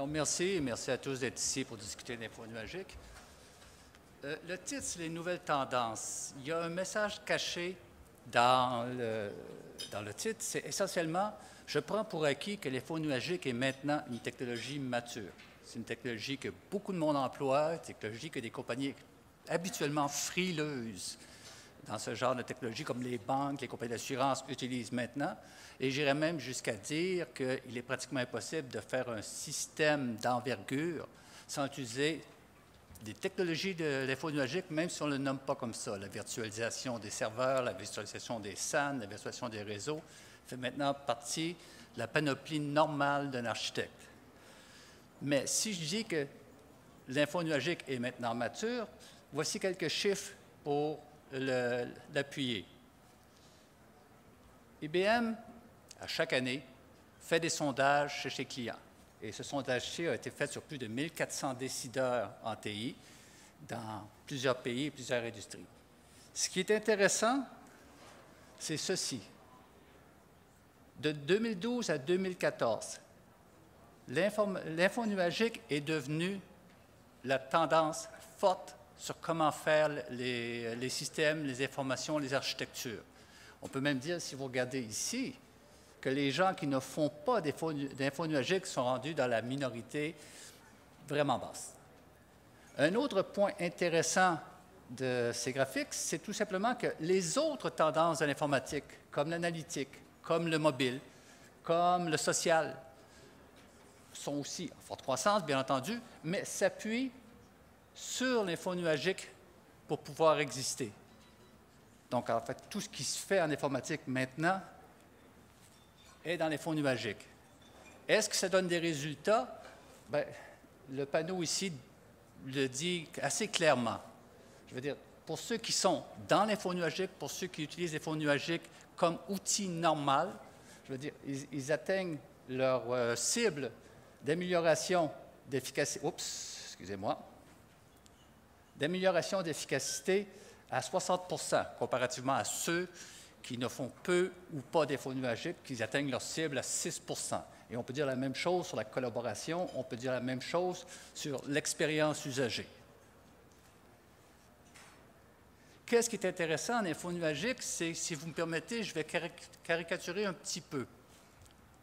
Alors, merci à tous d'être ici pour discuter d'info nuagique. Le titre, c'est les nouvelles tendances. Il y a un message caché dans le titre. C'est essentiellement, je prends pour acquis que l'info nuagique est maintenant une technologie mature. C'est une technologie que beaucoup de monde emploie, une technologie que des compagnies habituellement frileuses dans ce genre de technologie, comme les banques, les compagnies d'assurance utilisent maintenant. Et j'irais même jusqu'à dire qu'il est pratiquement impossible de faire un système d'envergure sans utiliser des technologies de l'info nuagique, même si on ne le nomme pas comme ça. La virtualisation des serveurs, la virtualisation des SAN, la virtualisation des réseaux fait maintenant partie de la panoplie normale d'un architecte. Mais si je dis que l'info nuagique est maintenant mature, voici quelques chiffres pour l'appuyer. IBM, à chaque année, fait des sondages chez ses clients. Et ce sondage-ci a été fait sur plus de 1400 décideurs en TI dans plusieurs pays et plusieurs industries. Ce qui est intéressant, c'est ceci. De 2012 à 2014, l'info nuagique est devenue la tendance forte sur comment faire les systèmes, les informations, les architectures. On peut même dire, si vous regardez ici, que les gens qui ne font pas d'info nuagique sont rendus dans la minorité vraiment basse. Un autre point intéressant de ces graphiques, c'est tout simplement que les autres tendances de l'informatique, comme l'analytique, comme le mobile, comme le social, sont aussi en forte croissance, bien entendu, mais s'appuient sur l'info nuagique pour pouvoir exister. Donc, en fait, tout ce qui se fait en informatique maintenant est dans l'info nuagique. Est-ce que ça donne des résultats? Bien, le panneau ici le dit assez clairement. Je veux dire, pour ceux qui sont dans l'info nuagique, pour ceux qui utilisent l'info nuagique comme outil normal, je veux dire, ils atteignent leur cible d'amélioration d'efficacité. Oups, excusez-moi. D'amélioration d'efficacité à 60 % comparativement à ceux qui ne font peu ou pas d'info nuagique, qui atteignent leur cible à 6 %. Et on peut dire la même chose sur la collaboration, on peut dire la même chose sur l'expérience usagée. Qu'est-ce qui est intéressant en info nuagique? C'est, si vous me permettez, je vais caricaturer un petit peu.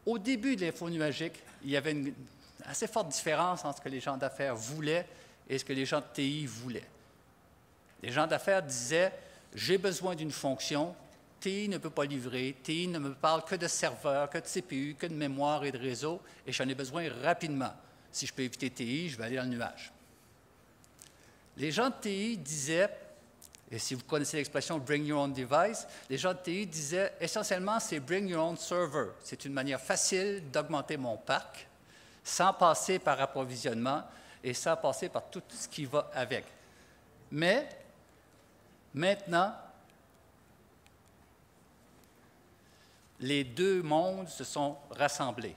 Au début de l'info nuagique, il y avait une assez forte différence entre ce que les gens d'affaires voulaient et ce que les gens de TI voulaient. Les gens d'affaires disaient « j'ai besoin d'une fonction, TI ne peut pas livrer, TI ne me parle que de serveurs, que de CPU, que de mémoire et de réseau, et j'en ai besoin rapidement. Si je peux éviter TI, je vais aller dans le nuage. » Les gens de TI disaient, et si vous connaissez l'expression « bring your own device », les gens de TI disaient essentiellement c'est « bring your own server ». C'est une manière facile d'augmenter mon parc sans passer par approvisionnement et sans passer par tout ce qui va avec. Mais maintenant, les deux mondes se sont rassemblés.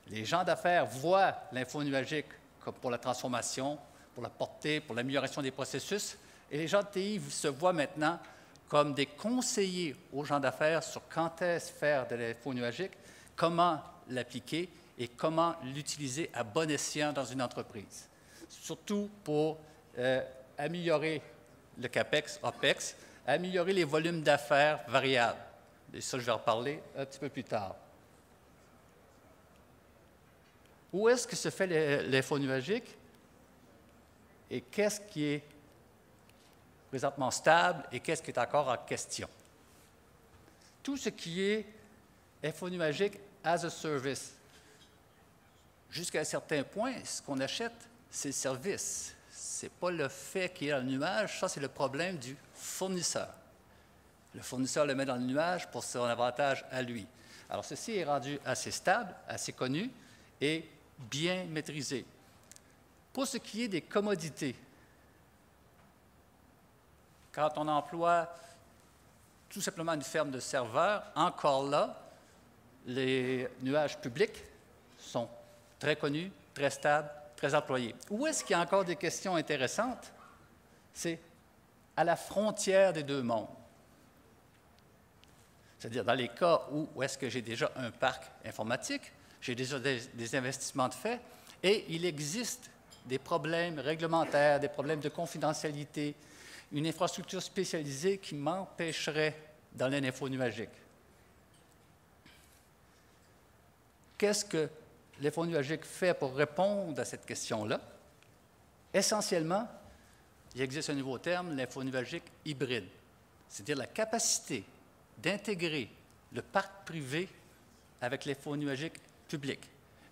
Les gens d'affaires voient l'info nuagique comme pour la transformation, pour la portée, pour l'amélioration des processus, et les gens de TI se voient maintenant comme des conseillers aux gens d'affaires sur quand est-ce faire de l'info nuagique, comment l'appliquer et comment l'utiliser à bon escient dans une entreprise. Surtout pour améliorer le CAPEX, OPEX, améliorer les volumes d'affaires variables. Et ça, je vais en reparler un petit peu plus tard. Où est-ce que se fait l'info nuagique? Et qu'est-ce qui est présentement stable et qu'est-ce qui est encore en question? Tout ce qui est info nuagique as a service. Jusqu'à un certain point, ce qu'on achète, c'est le service. Ce n'est pas le fait qu'il y a le nuage, ça c'est le problème du fournisseur. Le fournisseur le met dans le nuage pour son avantage à lui. Alors ceci est rendu assez stable, assez connu et bien maîtrisé. Pour ce qui est des commodités, quand on emploie tout simplement une ferme de serveurs, encore là, les nuages publics sont très connus, très stables, très employés. Où est-ce qu'il y a encore des questions intéressantes? C'est à la frontière des deux mondes. C'est-à-dire dans les cas où est-ce que j'ai déjà un parc informatique, J'ai déjà des investissements de fait, et il existe des problèmes réglementaires, des problèmes de confidentialité, une infrastructure spécialisée qui m'empêcherait dans l'info nuagique. Qu'est-ce que l'info nuagique fait pour répondre à cette question-là? Essentiellement, il existe un nouveau terme, l'info nuagique hybride, c'est-à-dire la capacité d'intégrer le parc privé avec l'info nuagique public.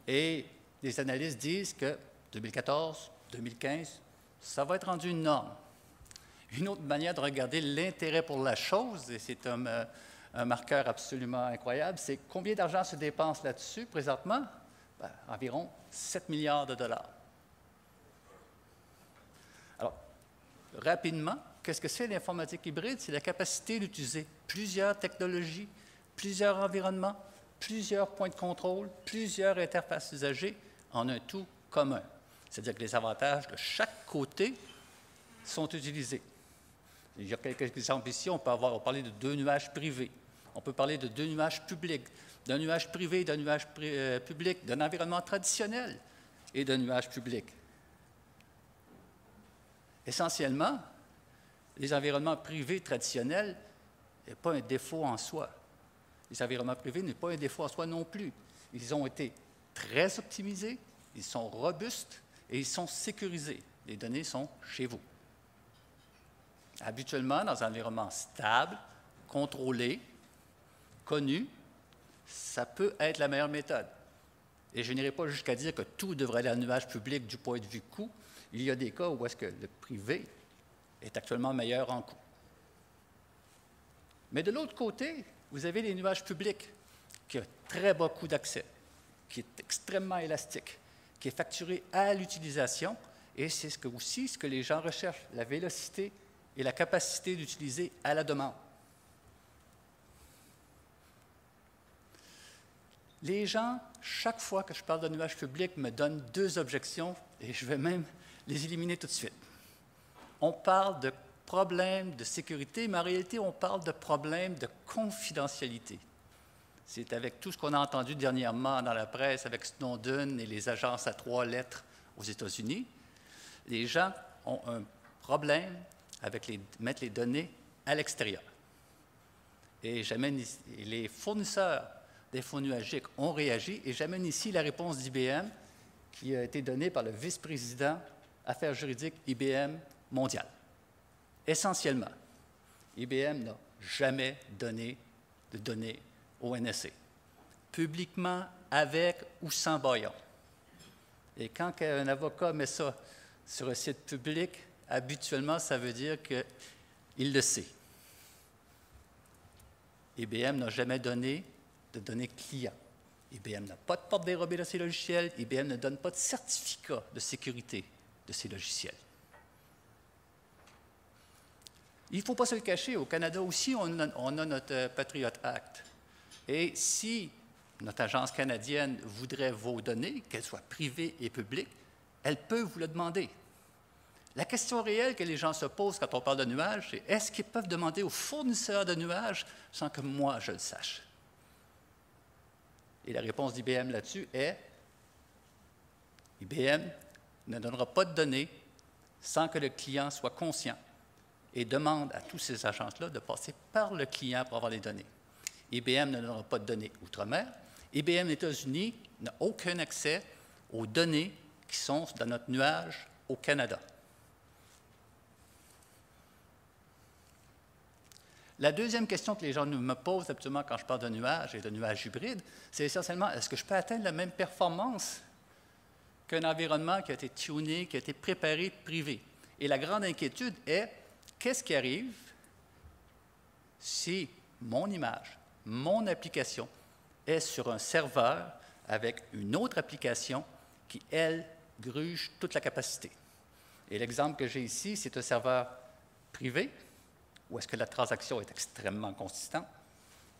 Et les analystes disent que 2014, 2015, ça va être rendu une norme. Une autre manière de regarder l'intérêt pour la chose, et c'est un marqueur absolument incroyable, c'est combien d'argent se dépense là-dessus présentement? Ben, environ 7 milliards de dollars. Alors, rapidement, qu'est-ce que c'est l'informatique hybride? C'est la capacité d'utiliser plusieurs technologies, plusieurs environnements, plusieurs points de contrôle, plusieurs interfaces usagées en un tout commun. C'est-à-dire que les avantages de chaque côté sont utilisés. Il y a quelques exemples ici. On peut parler de 2 nuages privés. On peut parler de 2 nuages publics, d'un nuage privé, d'un nuage public, d'un environnement traditionnel et d'un nuage public. Essentiellement, les environnements privés traditionnels n'est pas un défaut en soi. Les environnements privés n'est pas un défaut en soi non plus. Ils ont été très optimisés, ils sont robustes et ils sont sécurisés. Les données sont chez vous. Habituellement, dans un environnement stable, contrôlé, connu, ça peut être la meilleure méthode. Et je n'irai pas jusqu'à dire que tout devrait aller dans le nuage public du point de vue coût. Il y a des cas où est-ce que le privé est actuellement meilleur en coût. Mais de l'autre côté, vous avez les nuages publics qui ont très bas coût d'accès, qui est extrêmement élastique, qui est facturé à l'utilisation, et c'est aussi ce que les gens recherchent, la vélocité et la capacité d'utiliser à la demande. Les gens, chaque fois que je parle de nuage public, me donnent 2 objections, et je vais même les éliminer tout de suite. On parle de problèmes de sécurité, mais en réalité, on parle de problèmes de confidentialité. C'est avec tout ce qu'on a entendu dernièrement dans la presse avec Snowden et les agences à 3 lettres aux États-Unis. Les gens ont un problème avec mettre les données à l'extérieur. Et les fournisseurs d'infos nuagiques ont réagi, et j'amène ici la réponse d'IBM qui a été donnée par le vice-président Affaires juridiques IBM mondial. Essentiellement, IBM n'a jamais donné de données au NSA, publiquement, avec ou sans bâillon. Et quand un avocat met ça sur un site public, habituellement, ça veut dire qu'il le sait. IBM n'a jamais donné de données clients. IBM n'a pas de porte dérobée de ses logiciels. IBM ne donne pas de certificat de sécurité de ses logiciels. Il ne faut pas se le cacher. Au Canada aussi, on a notre Patriot Act. Et si notre agence canadienne voudrait vos données, qu'elles soient privées et publiques, elle peut vous le demander. La question réelle que les gens se posent quand on parle de nuages, c'est est-ce qu'ils peuvent demander aux fournisseurs de nuages sans que moi je le sache? Et la réponse d'IBM là-dessus est IBM ne donnera pas de données sans que le client soit conscient et demande à tous ces agences-là de passer par le client pour avoir les données. IBM ne donnera pas de données outre-mer. IBM États-Unis n'a aucun accès aux données qui sont dans notre nuage au Canada. La deuxième question que les gens me posent habituellement quand je parle de nuage et de nuage hybride, c'est essentiellement, est-ce que je peux atteindre la même performance qu'un environnement qui a été tuné, qui a été préparé privé? Et la grande inquiétude est, qu'est-ce qui arrive si mon image, mon application est sur un serveur avec une autre application qui, elle, gruge toute la capacité? Et l'exemple que j'ai ici, c'est un serveur privé, où est-ce que la transaction est extrêmement consistante,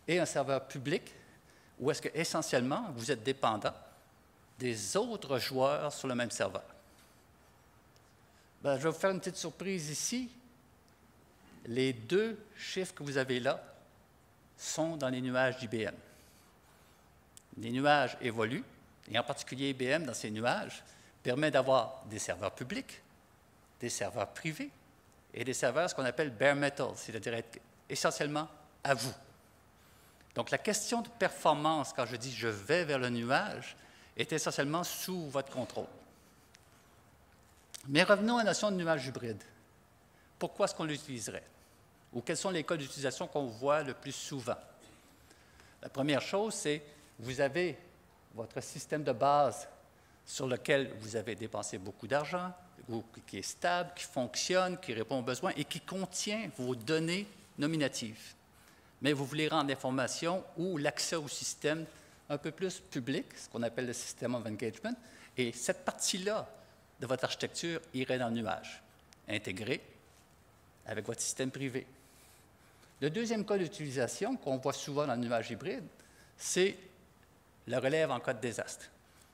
et un serveur public, où est-ce que, essentiellement, vous êtes dépendant des autres joueurs sur le même serveur. Bien, je vais vous faire une petite surprise ici. Les 2 chiffres que vous avez là sont dans les nuages d'IBM. Les nuages évoluent, et en particulier IBM dans ses nuages, permet d'avoir des serveurs publics, des serveurs privés et des serveurs, ce qu'on appelle bare metal, c'est-à-dire être essentiellement à vous. Donc, la question de performance, quand je dis « je vais vers le nuage », est essentiellement sous votre contrôle. Mais revenons à la notion de nuage hybride. Pourquoi est-ce qu'on l'utiliserait? Ou quels sont les cas d'utilisation qu'on voit le plus souvent? La première chose, c'est vous avez votre système de base sur lequel vous avez dépensé beaucoup d'argent, qui est stable, qui fonctionne, qui répond aux besoins et qui contient vos données nominatives. Mais vous voulez rendre l'information ou l'accès au système un peu plus public, ce qu'on appelle le system of engagement, et cette partie-là de votre architecture irait dans le nuage, intégré avec votre système privé. Le deuxième cas d'utilisation qu'on voit souvent dans le nuage hybride, c'est la relève en cas de désastre.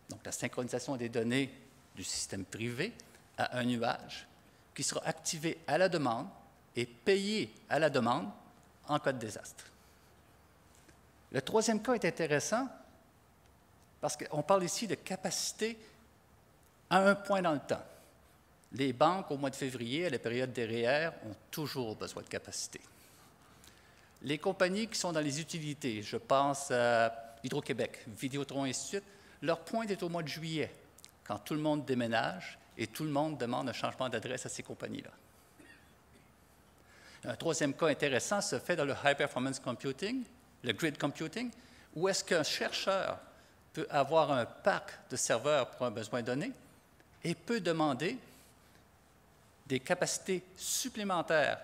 Donc, la synchronisation des données du système privé à un nuage qui sera activé à la demande et payé à la demande en cas de désastre. Le troisième cas est intéressant parce qu'on parle ici de capacité à un point dans le temps. Les banques, au mois de février, à la période des REER, ont toujours besoin de capacité. Les compagnies qui sont dans les utilités, je pense à Hydro-Québec, Vidéotron et ainsi de suite, leur pointe est au mois de juillet, quand tout le monde déménage et tout le monde demande un changement d'adresse à ces compagnies-là. Un troisième cas intéressant se fait dans le High Performance Computing, le Grid Computing, où est-ce qu'un chercheur peut avoir un parc de serveurs pour un besoin donné et peut demander des capacités supplémentaires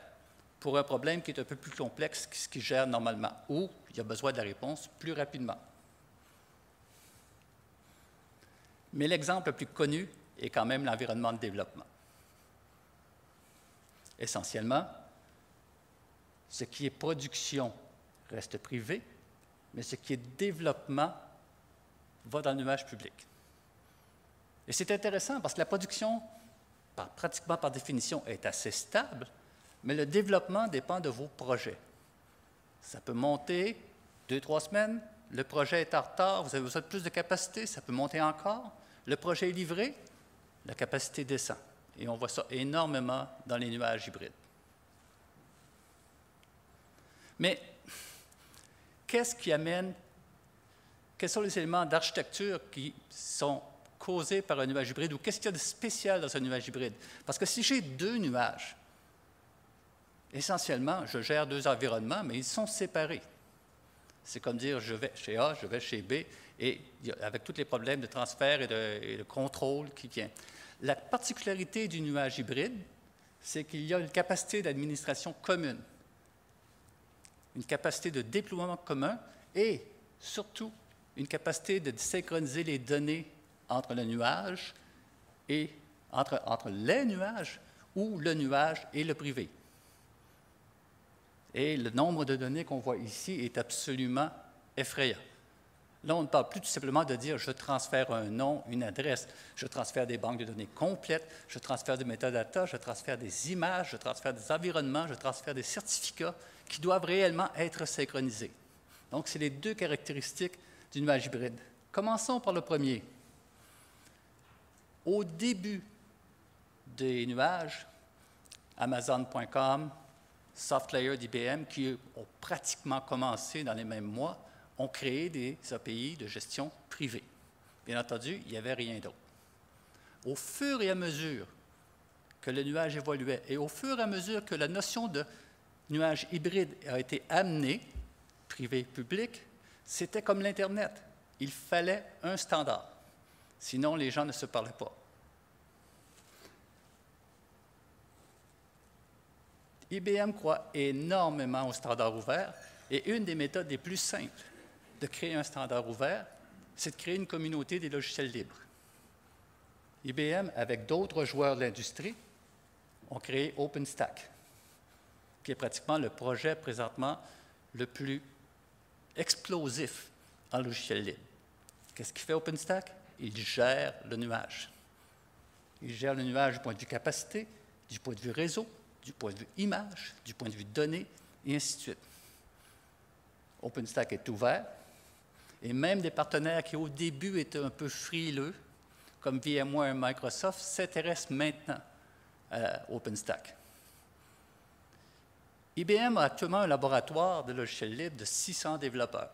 pour un problème qui est un peu plus complexe que ce qu'il gère normalement, ou il y a besoin de la réponse plus rapidement. Mais l'exemple le plus connu est quand même l'environnement de développement. Essentiellement, ce qui est production reste privé, mais ce qui est développement va dans le nuage public. Et c'est intéressant parce que la production, pratiquement par définition, est assez stable, mais le développement dépend de vos projets. Ça peut monter 2-3 semaines, le projet est en retard, vous avez besoin de plus de capacité, ça peut monter encore. Le projet est livré, la capacité descend. Et on voit ça énormément dans les nuages hybrides. Mais qu'est-ce qui amène, quels sont les éléments d'architecture qui sont causés par un nuage hybride ou qu'est-ce qu'il y a de spécial dans un nuage hybride? Parce que si j'ai deux nuages, essentiellement, je gère deux environnements, mais ils sont séparés. C'est comme dire, je vais chez A, je vais chez B, et avec tous les problèmes de transfert et de contrôle qui viennent. La particularité du nuage hybride, c'est qu'il y a une capacité d'administration commune, une capacité de déploiement commun et surtout une capacité de synchroniser les données entre le nuage et entre les nuages ou le nuage et le privé. Et le nombre de données qu'on voit ici est absolument effrayant. Là, on ne parle plus tout simplement de dire « je transfère un nom, une adresse », je transfère des banques de données complètes, je transfère des métadatas, je transfère des images, je transfère des environnements, je transfère des certificats qui doivent réellement être synchronisés. Donc, c'est les deux caractéristiques du nuage hybride. Commençons par le premier. Au début des nuages, Amazon.com, SoftLayer d'IBM, qui ont pratiquement commencé dans les mêmes mois, ont créé des API de gestion privée. Bien entendu, il n'y avait rien d'autre. Au fur et à mesure que le nuage évoluait et au fur et à mesure que la notion de nuage hybride a été amenée, privé-public, c'était comme l'Internet. Il fallait un standard. Sinon, les gens ne se parlaient pas. IBM croit énormément au standard ouvert et une des méthodes les plus simples de créer un standard ouvert, c'est de créer une communauté des logiciels libres. IBM, avec d'autres joueurs de l'industrie, ont créé OpenStack, qui est pratiquement le projet présentement le plus explosif en logiciel libre. Qu'est-ce qu'il fait OpenStack? Il gère le nuage. Il gère le nuage du point de vue capacité, du point de vue réseau, du point de vue image, du point de vue données, et ainsi de suite. OpenStack est ouvert Et même des partenaires qui, au début, étaient un peu frileux, comme VMware et Microsoft, s'intéressent maintenant à OpenStack. IBM a actuellement un laboratoire de logiciels libres de 600 développeurs.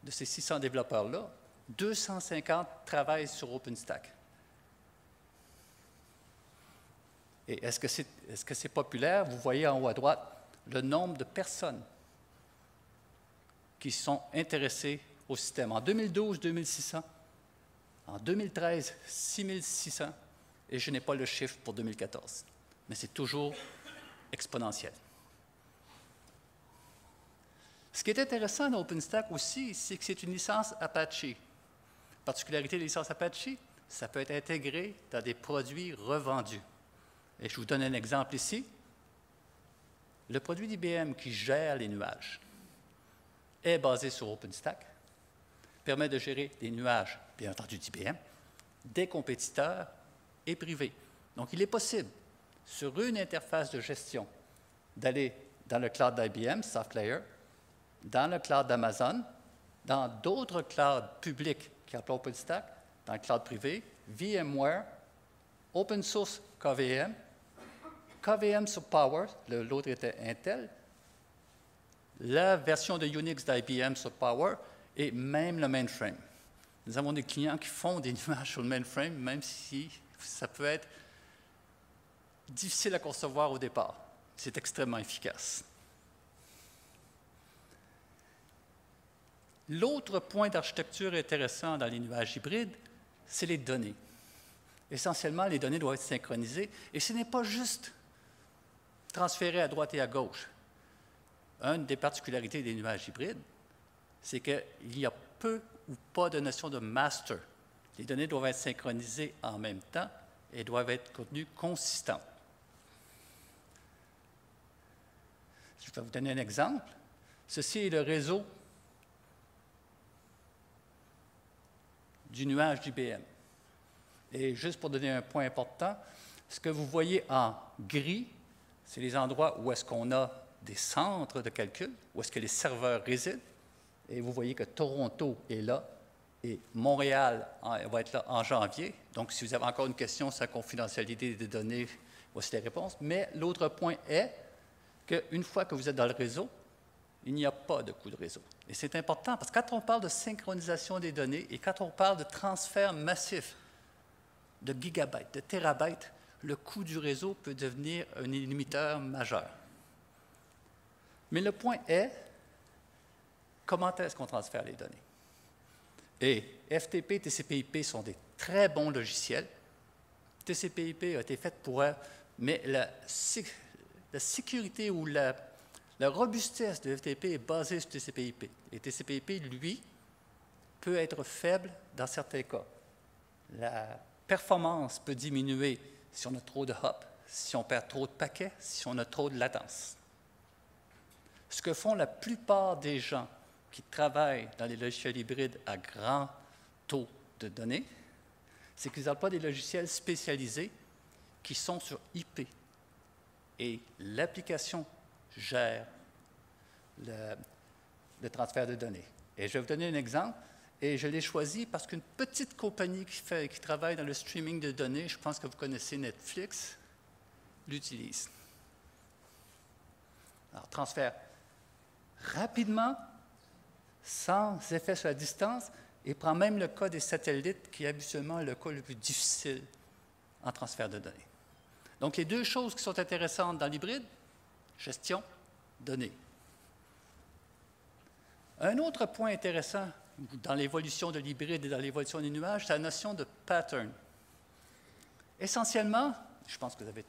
De ces 600 développeurs-là, 250 travaillent sur OpenStack. Et est-ce que c'est populaire? Vous voyez en haut à droite le nombre de personnes qui sont intéressées au système. En 2012, 2600. En 2013, 6600. Et je n'ai pas le chiffre pour 2014. Mais c'est toujours exponentiel. Ce qui est intéressant dans OpenStack aussi, c'est que c'est une licence Apache. Particularité des licences Apache, ça peut être intégré dans des produits revendus. Et je vous donne un exemple ici. Le produit d'IBM qui gère les nuages est basé sur OpenStack, permet de gérer des nuages, bien entendu d'IBM, des compétiteurs et privés. Donc, il est possible, sur une interface de gestion, d'aller dans le cloud d'IBM, SoftLayer, dans le cloud d'Amazon, dans d'autres clouds publics qui appellent OpenStack, dans le cloud privé, VMware, Open Source KVM, KVM sur Power, l'autre était Intel, la version de Unix d'IBM sur Power et même le mainframe. Nous avons des clients qui font des nuages sur le mainframe, même si ça peut être difficile à concevoir au départ. C'est extrêmement efficace. L'autre point d'architecture intéressant dans les nuages hybrides, c'est les données. Essentiellement, les données doivent être synchronisées, et ce n'est pas juste transférées à droite et à gauche. Une des particularités des nuages hybrides, c'est qu'il y a peu ou pas de notion de master. Les données doivent être synchronisées en même temps et doivent être contenues consistantes. Je vais vous donner un exemple. Ceci est le réseau du nuage d'IBM. Et juste pour donner un point important, ce que vous voyez en gris, c'est les endroits où est-ce qu'on a des centres de calcul, où est-ce que les serveurs résident. Et vous voyez que Toronto est là et Montréal va être là en janvier. Donc, si vous avez encore une question sur la confidentialité des données, voici les réponses. Mais l'autre point est qu'une fois que vous êtes dans le réseau, il n'y a pas de coût de réseau. Et c'est important parce que quand on parle de synchronisation des données et quand on parle de transfert massif de gigabytes, de terabytes, le coût du réseau peut devenir un limiteur majeur. Mais le point est, comment est-ce qu'on transfère les données? Et FTP, TCP/IP sont des très bons logiciels. TCP/IP a été fait pour... Mais la sécurité ou la robustesse de FTP est basée sur TCP/IP. Et TCP/IP, lui, peut être faible dans certains cas. La performance peut diminuer si on a trop de hops, si on perd trop de paquets, si on a trop de latence. Ce que font la plupart des gens qui travaillent dans les logiciels hybrides à grand taux de données, c'est qu'ils n'ont pas des logiciels spécialisés qui sont sur IP. Et l'application gère le transfert de données. Et je vais vous donner un exemple, et je l'ai choisi parce qu'une petite compagnie qui travaille dans le streaming de données, je pense que vous connaissez Netflix, l'utilise. Alors, transfert rapidement, sans effet sur la distance, et prend même le cas des satellites, qui est habituellement le cas le plus difficile en transfert de données. Donc, les deux choses qui sont intéressantes dans l'hybride, gestion, données. Un autre point intéressant dans l'évolution de l'hybride et dans l'évolution des nuages, c'est la notion de pattern. Essentiellement, je pense que vous avez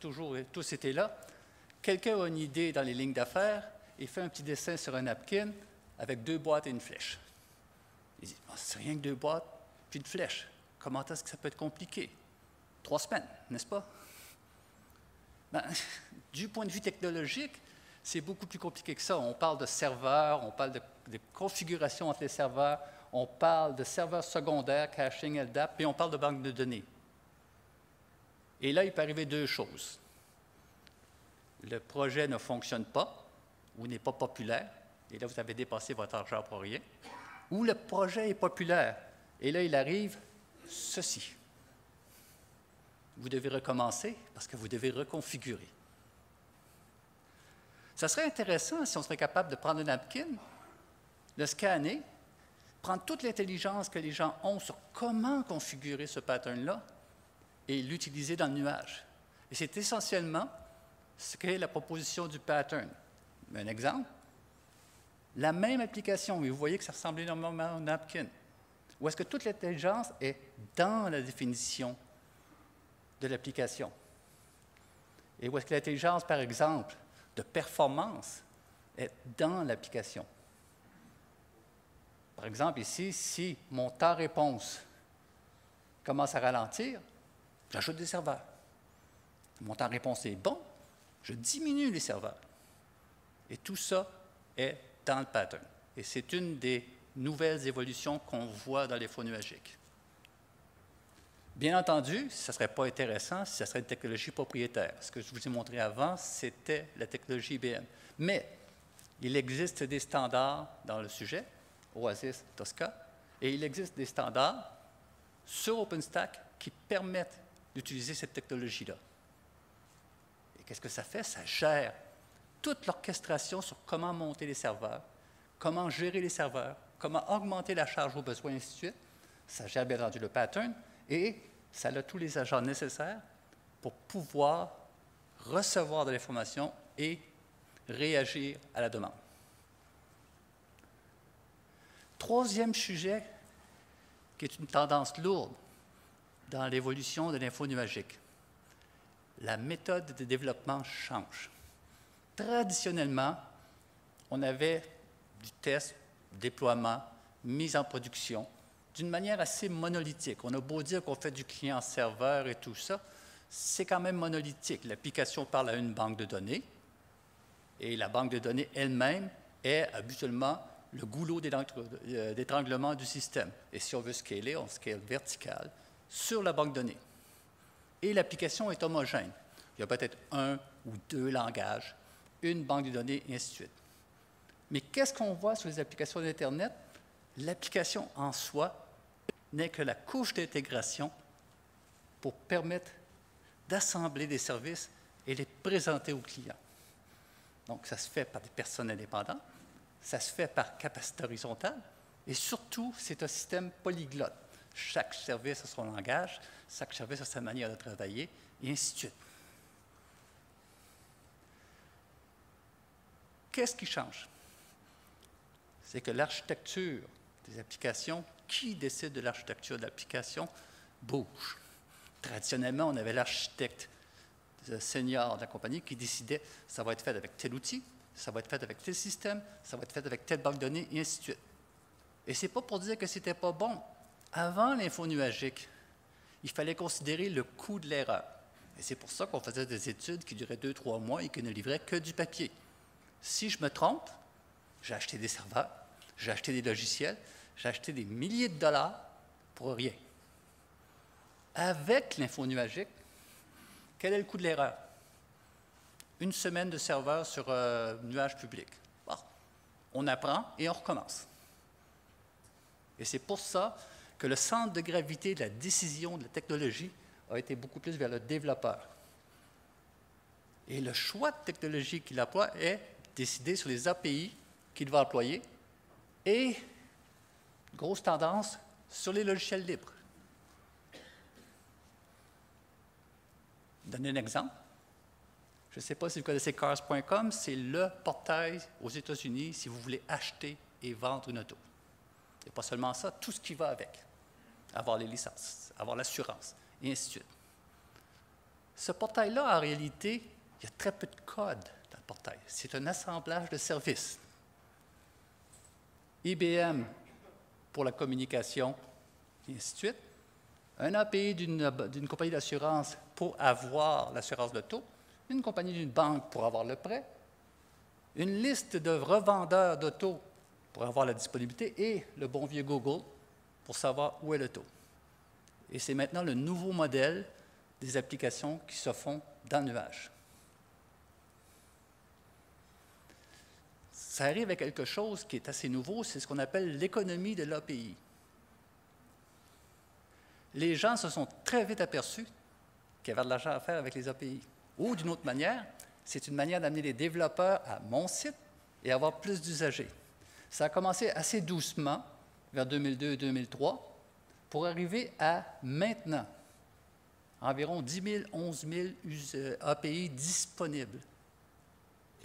tous été là, quelqu'un a une idée dans les lignes d'affaires et fait un petit dessin sur un napkin avec 2 boîtes et une flèche. Il dit, oh, c'est rien que 2 boîtes puis une flèche. Comment est-ce que ça peut être compliqué? 3 semaines, n'est-ce pas? Ben, du point de vue technologique, c'est beaucoup plus compliqué que ça. On parle de serveurs, on parle de configuration entre les serveurs, on parle de serveurs secondaires, caching, LDAP, et on parle de banque de données. Et là, il peut arriver 2 choses. Le projet ne fonctionne pas ou n'est pas populaire, et là, vous avez dépassé votre argent pour rien. Ou le projet est populaire, et là, il arrive ceci. Vous devez recommencer parce que vous devez reconfigurer. Ça serait intéressant si on serait capable de prendre un napkin, le scanner, prendre toute l'intelligence que les gens ont sur comment configurer ce pattern-là et l'utiliser dans le nuage. Et c'est essentiellement ce qu'est la proposition du pattern. Un exemple, la même application, et vous voyez que ça ressemble énormément à un napkin, où est-ce que toute l'intelligence est dans la définition de l'application. Et où est-ce que l'intelligence, par exemple, de performance est dans l'application. Par exemple, ici, si mon temps-réponse commence à ralentir, j'ajoute des serveurs. Mon temps-réponse est bon, je diminue les serveurs. Et tout ça est dans le pattern. Et c'est une des nouvelles évolutions qu'on voit dans les faux nuagiques. Bien entendu, ce ne serait pas intéressant si ce serait une technologie propriétaire. Ce que je vous ai montré avant, c'était la technologie IBM. Mais il existe des standards dans le sujet, Oasis, Tosca, et il existe des standards sur OpenStack qui permettent d'utiliser cette technologie-là. Et qu'est-ce que ça fait? Ça gère toute l'orchestration sur comment monter les serveurs, comment gérer les serveurs, comment augmenter la charge aux besoins, et ainsi de suite. Ça gère bien entendu le pattern et ça a tous les agents nécessaires pour pouvoir recevoir de l'information et réagir à la demande. Troisième sujet, qui est une tendance lourde dans l'évolution de l'info nuagique. La méthode de développement change. Traditionnellement, on avait du test, déploiement, mise en production, d'une manière assez monolithique. On a beau dire qu'on fait du client-serveur et tout ça, c'est quand même monolithique. L'application parle à une banque de données et la banque de données elle-même est habituellement le goulot d'étranglement du système. Et si on veut scaler, on scale vertical sur la banque de données. Et l'application est homogène. Il y a peut-être un ou deux langages, une banque de données, et ainsi de suite. Mais qu'est-ce qu'on voit sur les applications d'Internet? L'application en soi n'est que la couche d'intégration pour permettre d'assembler des services et les présenter aux clients. Donc, ça se fait par des personnes indépendantes, ça se fait par capacité horizontale, et surtout, c'est un système polyglotte. Chaque service a son langage, chaque service a sa manière de travailler, et ainsi de suite. Qu'est-ce qui change? C'est que l'architecture des applications, qui décide de l'architecture de l'application, bouge. Traditionnellement, on avait l'architecte senior de la compagnie qui décidait ça va être fait avec tel outil, ça va être fait avec tel système, ça va être fait avec telle banque de données, et ainsi de suite. Et ce n'est pas pour dire que ce n'était pas bon. Avant l'info nuagique, il fallait considérer le coût de l'erreur. Et c'est pour ça qu'on faisait des études qui duraient 2-3 mois et qui ne livraient que du papier. Si je me trompe, j'ai acheté des serveurs, j'ai acheté des logiciels, j'ai acheté des milliers de dollars pour rien. Avec l'info nuagique, quel est le coût de l'erreur? Une semaine de serveur sur nuage public. Bon, on apprend et on recommence. Et c'est pour ça que le centre de gravité de la décision de la technologie a été beaucoup plus vers le développeur. Et le choix de technologie qu'il emploie est décidé sur les API qu'il va employer et, grosse tendance, sur les logiciels libres. Donner un exemple. Je ne sais pas si vous connaissez Cars.com, c'est le portail aux États-Unis si vous voulez acheter et vendre une auto. Et pas seulement ça, tout ce qui va avec. Avoir les licences, avoir l'assurance, et ainsi de suite. Ce portail-là, en réalité, il y a très peu de code dans le portail. C'est un assemblage de services. IBM pour la communication, et ainsi de suite. Un API d'une compagnie d'assurance pour avoir l'assurance de l'auto, une compagnie d'une banque pour avoir le prêt, une liste de revendeurs d'auto pour avoir la disponibilité et le bon vieux Google pour savoir où est l'auto. Et c'est maintenant le nouveau modèle des applications qui se font dans le nuage. ça arrive à quelque chose qui est assez nouveau, c'est ce qu'on appelle l'économie de l'API. Les gens se sont très vite aperçus qu'il y avait de l'argent à faire avec les API. Ou d'une autre manière, c'est une manière d'amener les développeurs à mon site et avoir plus d'usagers. Ça a commencé assez doucement, vers 2002-2003, pour arriver à maintenant, environ 10 000, 11 000 API disponibles.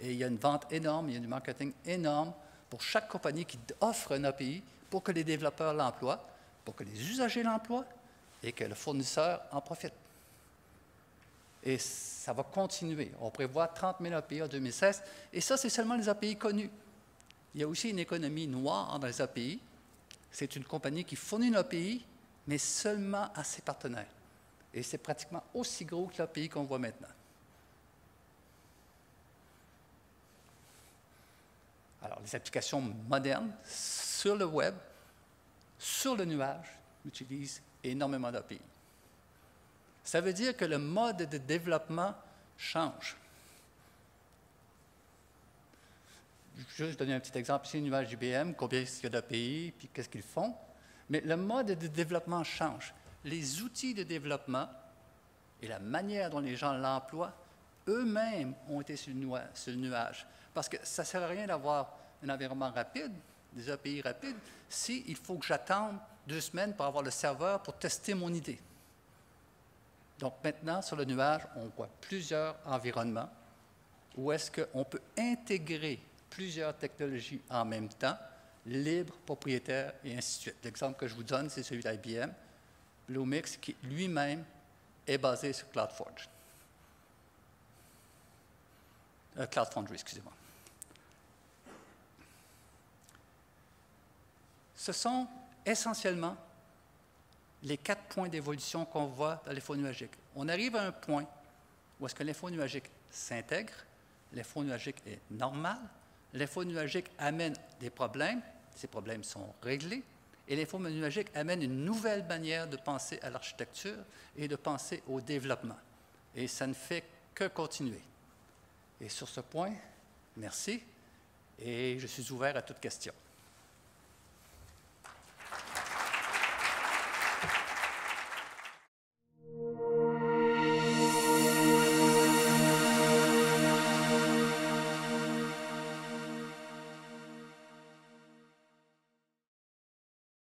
Et il y a une vente énorme, il y a du marketing énorme pour chaque compagnie qui offre un API pour que les développeurs l'emploient, pour que les usagers l'emploient et que le fournisseur en profite. Et ça va continuer. On prévoit 30 000 API en 2016. Et ça, c'est seulement les API connus. Il y a aussi une économie noire dans les API. C'est une compagnie qui fournit une API, mais seulement à ses partenaires. Et c'est pratiquement aussi gros que l'API qu'on voit maintenant. Alors, les applications modernes sur le web, sur le nuage, utilisent énormément d'API. Ça veut dire que le mode de développement change. Je vais juste donner un petit exemple ici, le nuage IBM, combien il y a d'API, puis qu'est-ce qu'ils font. Mais le mode de développement change. Les outils de développement et la manière dont les gens l'emploient, eux-mêmes ont été sur le nuage. Parce que ça ne sert à rien d'avoir un environnement rapide, des API rapides, s'il faut que j'attende 2 semaines pour avoir le serveur pour tester mon idée. Donc maintenant, sur le nuage, on voit plusieurs environnements où est-ce qu'on peut intégrer plusieurs technologies en même temps, libres, propriétaires, et ainsi de suite. L'exemple que je vous donne, c'est celui d'IBM, Bluemix, qui lui-même est basé sur CloudForge. Cloud Foundry, excusez-moi. Ce sont essentiellement les 4 points d'évolution qu'on voit dans l'info nuagique. On arrive à un point où est-ce que l'info nuagique s'intègre, l'info nuagique est normale, l'info nuagique amène des problèmes, ces problèmes sont réglés, et l'info nuagique amène une nouvelle manière de penser à l'architecture et de penser au développement. Et ça ne fait que continuer. Et sur ce point, merci, et je suis ouvert à toute question.